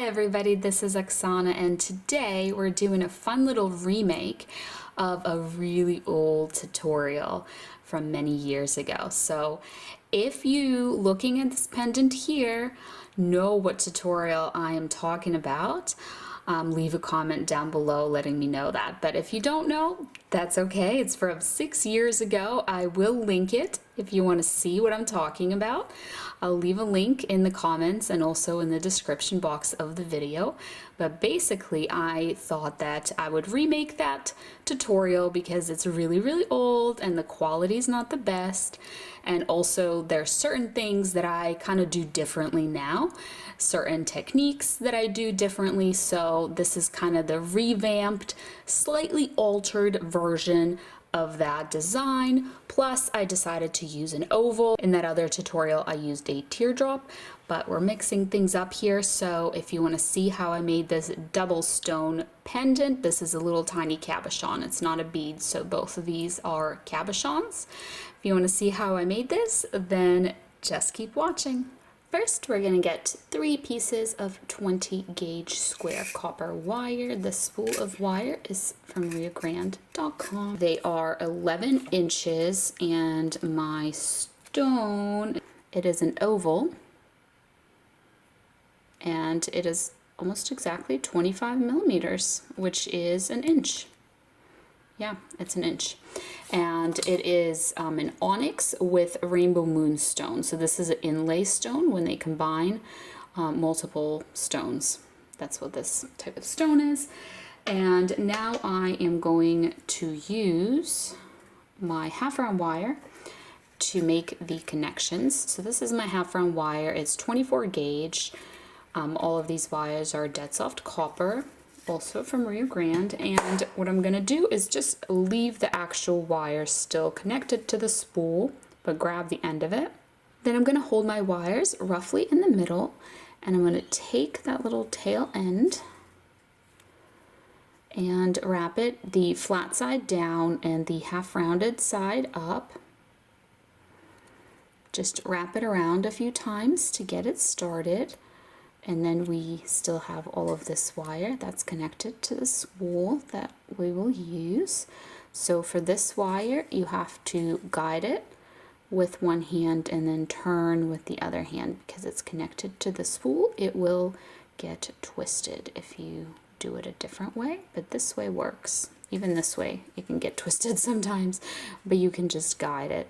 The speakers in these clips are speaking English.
Hi everybody, this is Oksana, and today we're doing a fun little remake of a really old tutorial from many years ago. So if you, looking at this pendant here, know what tutorial I am talking about, leave a comment down below letting me know that. But if you don't know, that's okay. It's from 6 years ago. I will link it if you want to see what I'm talking about. I'll leave a link in the comments and also in the description box of the video. But basically, I thought that I would remake that tutorial because it's really old and the quality's not the best. And also there's certain things that I kind of do differently now, certain techniques that I do differently. So this is kind of the revamped, slightly altered version of that design. Plus I decided to use an oval. In that other tutorial I used a teardrop, but we're mixing things up here. So if you want to see how I made this double stone pendant, this is a little tiny cabochon. It's not a bead, so both of these are cabochons. If you want to see how I made this, then just keep watching. First, we're going to get 3 pieces of 20 gauge square copper wire. The spool of wire is from riogrande.com. They are 11 inches, and my stone, it is an oval, and it is almost exactly 25 millimeters, which is an inch. Yeah, it's an inch. And it is an onyx with rainbow moonstone. So this is an inlay stone when they combine multiple stones. That's what this type of stone is. And now I am going to use my half round wire to make the connections. So this is my half round wire. It's 24 gauge. All of these wires are dead soft copper, also from Rio Grande. And what I'm going to do is just leave the actual wire still connected to the spool, but grab the end of it. Then I'm going to hold my wires roughly in the middle, and I'm going to take that little tail end and wrap it the flat side down and the half rounded side up. Just wrap it around a few times to get it started. And then we still have all of this wire that's connected to the spool that we will use. So for this wire, you have to guide it with one hand and then turn with the other hand. Because it's connected to the spool, it will get twisted if you do it a different way. But this way works. Even this way, it can get twisted sometimes, but you can just guide it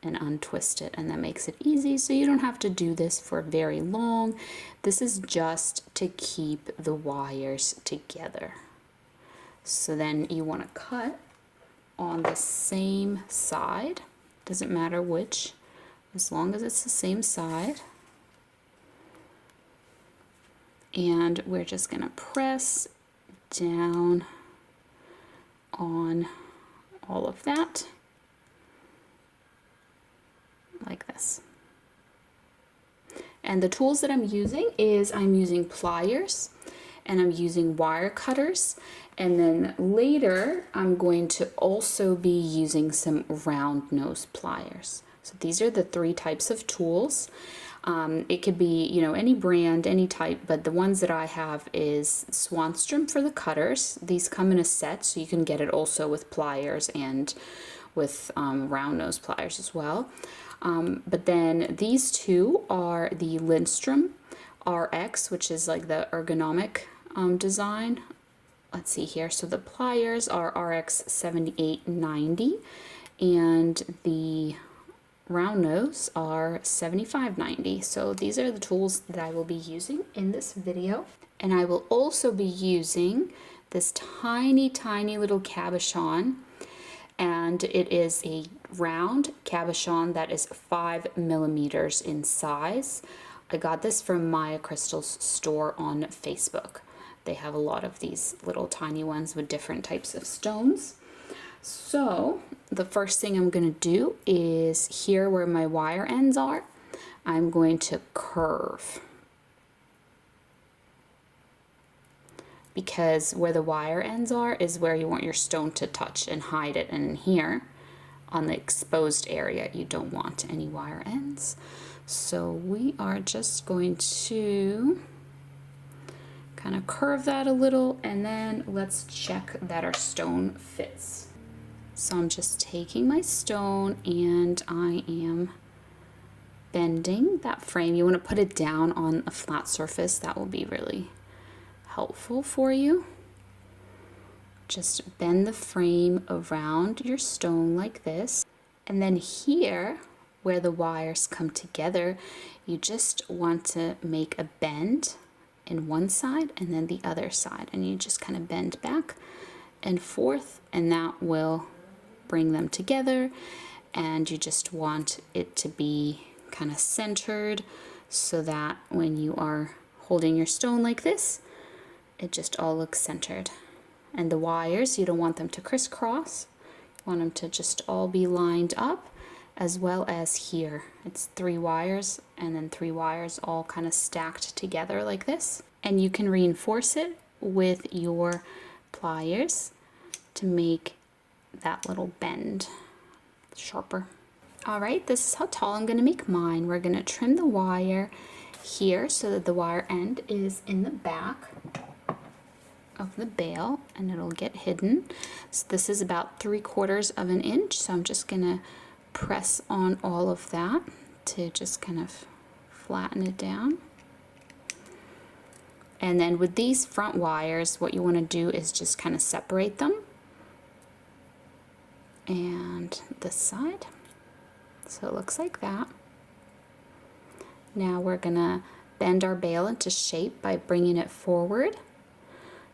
and untwist it, and that makes it easy, so you don't have to do this for very long. This is just to keep the wires together. So then you want to cut on the same side, doesn't matter which, as long as it's the same side. And we're just going to press down on all of that like this. And the tools that I'm using is I'm using pliers and I'm using wire cutters, and then later I'm going to also be using some round nose pliers. So these are the 3 types of tools. It could be, you know, any brand, any type, but the ones that I have is Lindstrom for the cutters. These come in a set, so you can get it also with pliers and with round nose pliers as well. But then these 2 are the Lindstrom Rx, which is like the ergonomic design. Let's see here. So the pliers are RX 7890 and the round nose are 7590. So these are the tools that I will be using in this video. And I will also be using this tiny little cabochon. And it is a round cabochon that is 5 millimeters in size. I got this from Maya Crystal's store on Facebook. They have a lot of these little tiny ones with different types of stones. So the first thing I'm going to do is here where my wire ends are, I'm going to curve. Because where the wire ends are is where you want your stone to touch and hide it, and in here on the exposed area you don't want any wire ends. So we are just going to kind of curve that a little, and then let's check that our stone fits. So I'm just taking my stone and I am bending that frame. You want to put it down on a flat surface. That will be really helpful for you. Just bend the frame around your stone like this. And then here, where the wires come together, you just want to make a bend in one side and then the other side. And you just kind of bend back and forth, and that will bring them together. And you just want it to be kind of centered so that when you are holding your stone like this, it just all looks centered. And the wires, you don't want them to crisscross. You want them to just all be lined up, as well as here. It's 3 wires and then 3 wires all kind of stacked together like this. And you can reinforce it with your pliers to make that little bend sharper. All right, this is how tall I'm gonna make mine. We're gonna trim the wire here so that the wire end is in the back of the bail and it'll get hidden. So this is about 3/4 of an inch. So I'm just gonna press on all of that to just kind of flatten it down. And then with these front wires, what you want to do is just kind of separate them. And this side. So it looks like that. Now we're gonna bend our bail into shape by bringing it forward,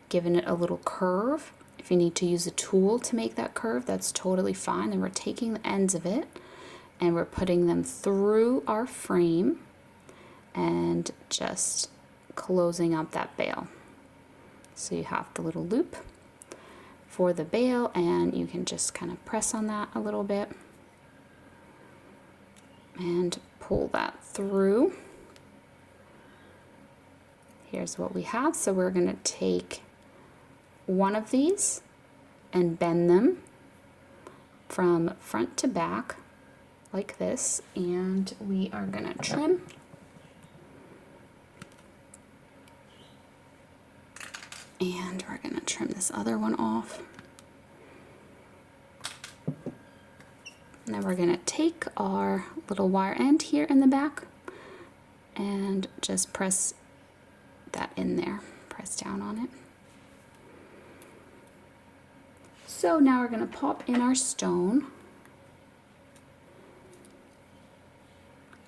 giving it a little curve. If you need to use a tool to make that curve, that's totally fine. And we're taking the ends of it and we're putting them through our frame and just closing up that bail. So you have the little loop for the bail, and you can just kind of press on that a little bit and pull that through. Here's what we have. So we're going to take one of these and bend them from front to back like this, and we are going to trim. And we're going to trim this other one off. And then we're going to take our little wire end here in the back and just press that in there. Press down on it. So now we're going to pop in our stone.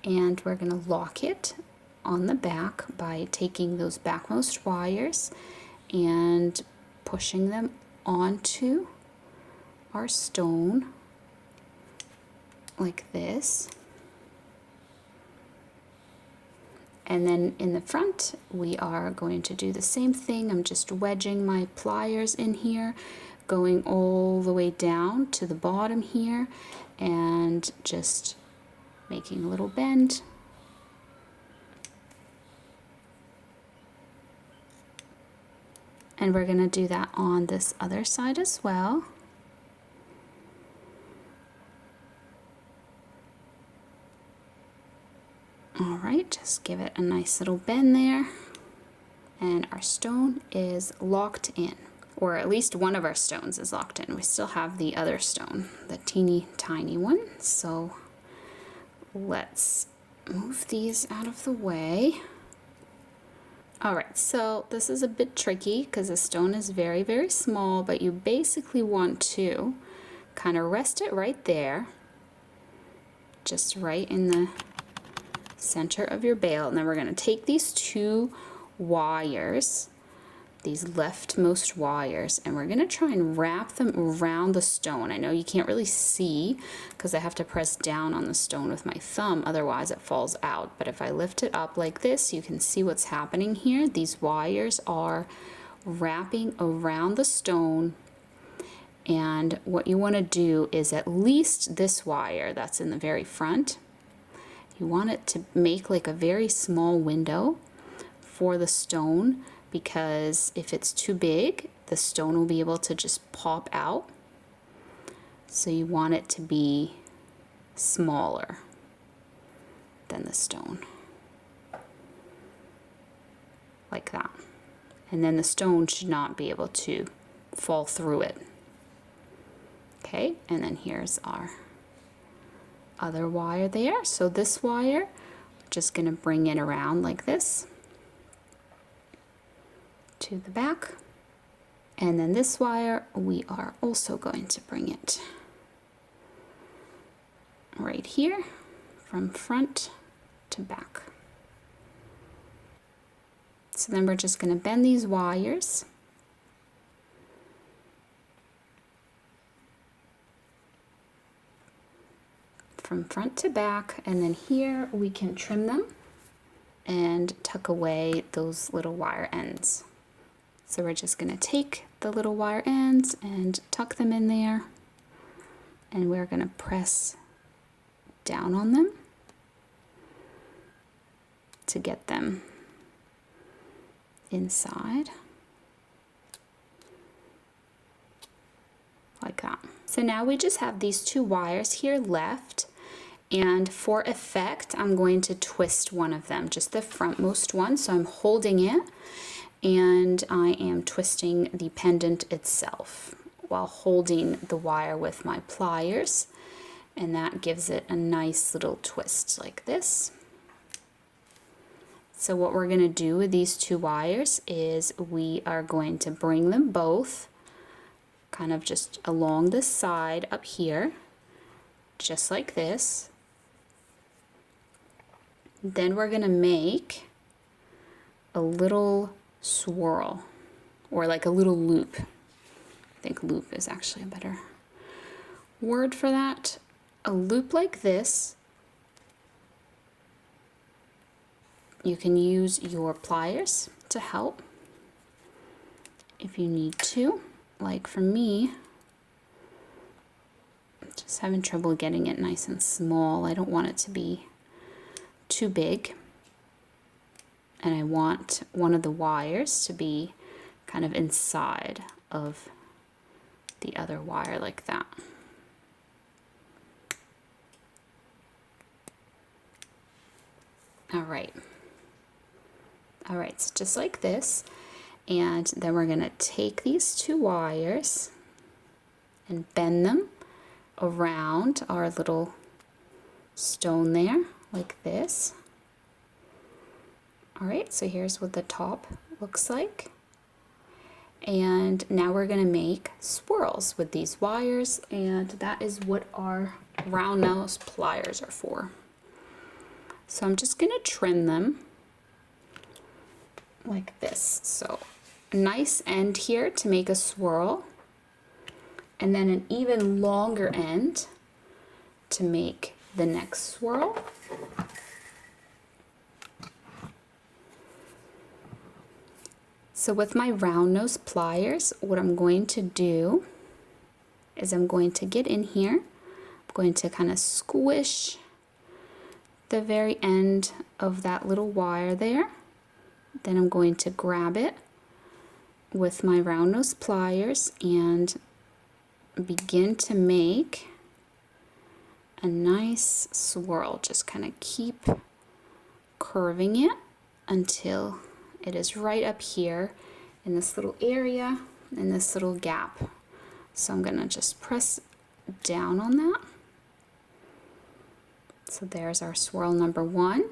And we're going to lock it on the back by taking those backmost wires and pushing them onto our stone like this. And then in the front, we are going to do the same thing. I'm just wedging my pliers in here, going all the way down to the bottom here, and just making a little bend. And we're going to do that on this other side as well. All right, just give it a nice little bend there. And our stone is locked in, or at least one of our stones is locked in. We still have the other stone, the teeny tiny one. So let's move these out of the way. All right, so this is a bit tricky because the stone is very, very small, but you basically want to kind of rest it right there, just right in the center of your bail. And then we're going to take these 2 wires, these leftmost wires, and we're going to try and wrap them around the stone. I know you can't really see because I have to press down on the stone with my thumb, otherwise it falls out. But if I lift it up like this, you can see what's happening here. These wires are wrapping around the stone, and what you want to do is at least this wire that's in the very front, you want it to make like a very small window for the stone, because if it's too big, the stone will be able to just pop out. So you want it to be smaller than the stone, like that. and then the stone should not be able to fall through it. Okay, and then here's our other wire there. So this wire, we're just going to bring it around like this to the back. And then this wire, we are also going to bring it right here from front to back. So then we're just going to bend these wires from front to back, and then here we can trim them and tuck away those little wire ends. So we're just going to take the little wire ends and tuck them in there, and we're going to press down on them to get them inside like that. So now we just have these two wires here left, and for effect I'm going to twist one of them, just the frontmost one. So I'm holding it and I am twisting the pendant itself while holding the wire with my pliers, and that gives it a nice little twist like this. So what we're going to do with these two wires is we are going to bring them both kind of just along the side up here, just like this. Then we're going to make a little swirl, or like a little loop. I think loop is actually a better word for that. A loop like this. You can use your pliers to help if you need to. Like for me, I'm just having trouble getting it nice and small. I don't want it to be too big, and I want one of the wires to be kind of inside of the other wire like that. All right, so just like this, and then we're going to take these two wires and bend them around our little stone there like this. All right, so here's what the top looks like. And now we're going to make swirls with these wires, and that is what our round nose pliers are for. So I'm just going to trim them like this. So a nice end here to make a swirl, and then an even longer end to make the next swirl. So with my round nose pliers, what I'm going to do is I'm going to get in here. I'm going to kind of squish the very end of that little wire there. Then I'm going to grab it with my round nose pliers and begin to make a nice swirl. Just kind of keep curving it until it is right up here in this little area, in this little gap. So I'm gonna just press down on that. So there's our swirl number one,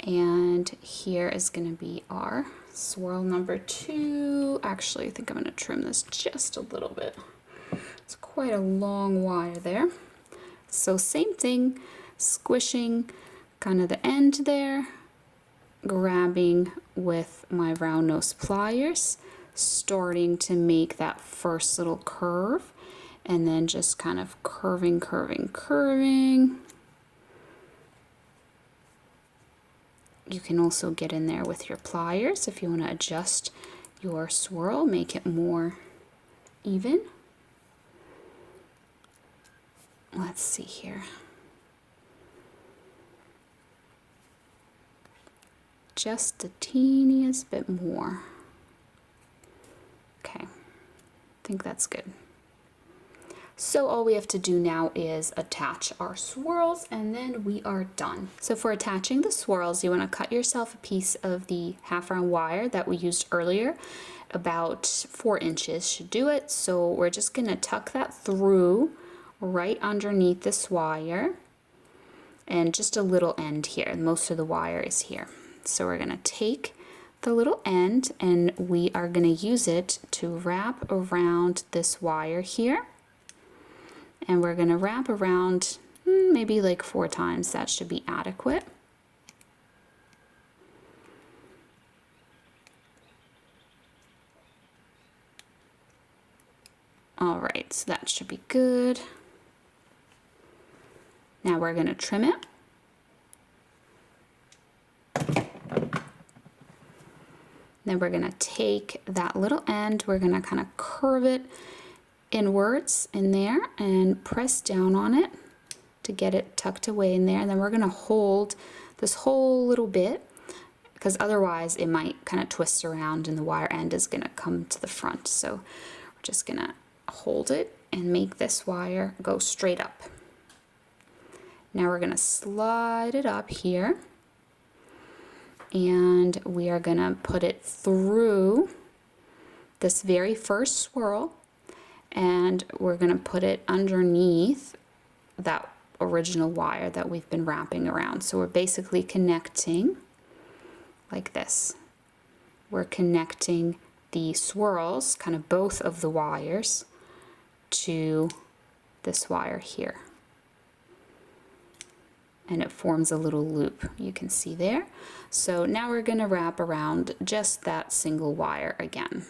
and here is gonna be our swirl number two. Actually, I think I'm gonna trim this just a little bit. It's quite a long wire there. So same thing, squishing kind of the end there, grabbing with my round nose pliers, starting to make that first little curve, and then just kind of curving. You can also get in there with your pliers if you want to adjust your swirl, make it more even. Let's see here. Just the teeniest bit more. Okay, I think that's good. So all we have to do now is attach our swirls and then we are done. So for attaching the swirls, you want to cut yourself a piece of the half round wire that we used earlier. About 4 inches should do it. So we're just going to tuck that through right underneath this wire and just a little end here. Most of the wire is here. So we're going to take the little end and we are going to use it to wrap around this wire here. And we're going to wrap around maybe like 4 times. That should be adequate. All right, so that should be good. Now we're going to trim it. Then we're going to take that little end, we're going to kind of curve it inwards in there and press down on it to get it tucked away in there. And then we're going to hold this whole little bit because otherwise it might kind of twist around and the wire end is going to come to the front. So we're just going to hold it and make this wire go straight up. Now we're going to slide it up here and we are going to put it through this very first swirl and we're going to put it underneath that original wire that we've been wrapping around. So we're basically connecting like this. We're connecting the swirls, kind of both of the wires, to this wire here. And it forms a little loop, you can see there. So now we're going to wrap around just that single wire again.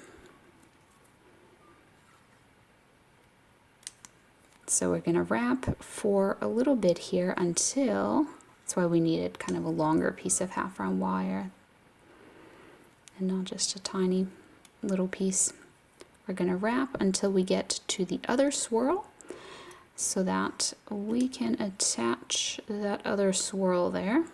So we're going to wrap for a little bit here until, that's why we needed kind of a longer piece of half round wire and not just a tiny little piece. We're going to wrap until we get to the other swirl so that we can attach that other swirl there.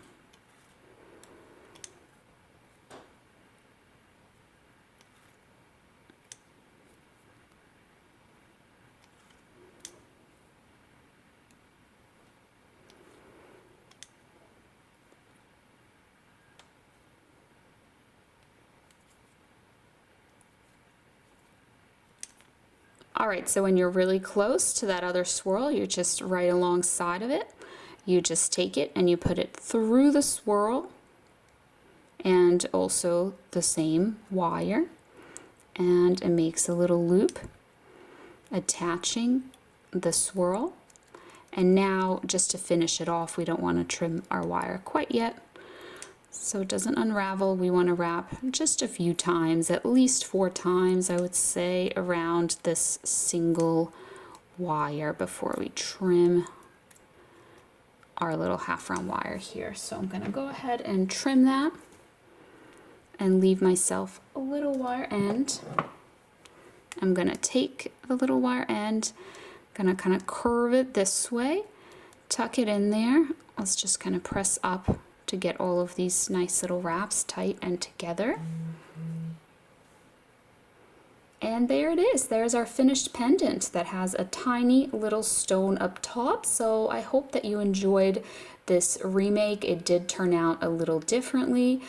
Alright, so when you're really close to that other swirl, you're just right alongside of it. You just take it and you put it through the swirl and also the same wire, and it makes a little loop attaching the swirl. And now just to finish it off, we don't want to trim our wire quite yet. So it doesn't unravel, we want to wrap just a few times, at least 4 times I would say, around this single wire before we trim our little half round wire here. So I'm going to go ahead and trim that and leave myself a little wire end. I'm going to take the little wire end, going to kind of curve it this way, tuck it in there. Let's just kind of press up to get all of these nice little wraps tight and together. And there it is. There's our finished pendant that has a tiny little stone up top. So I hope that you enjoyed this remake. It did turn out a little differently,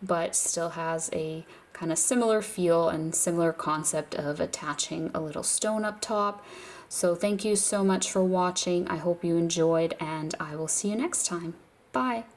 but still has a kind of similar feel and similar concept of attaching a little stone up top. So thank you so much for watching. I hope you enjoyed, and I will see you next time. Bye.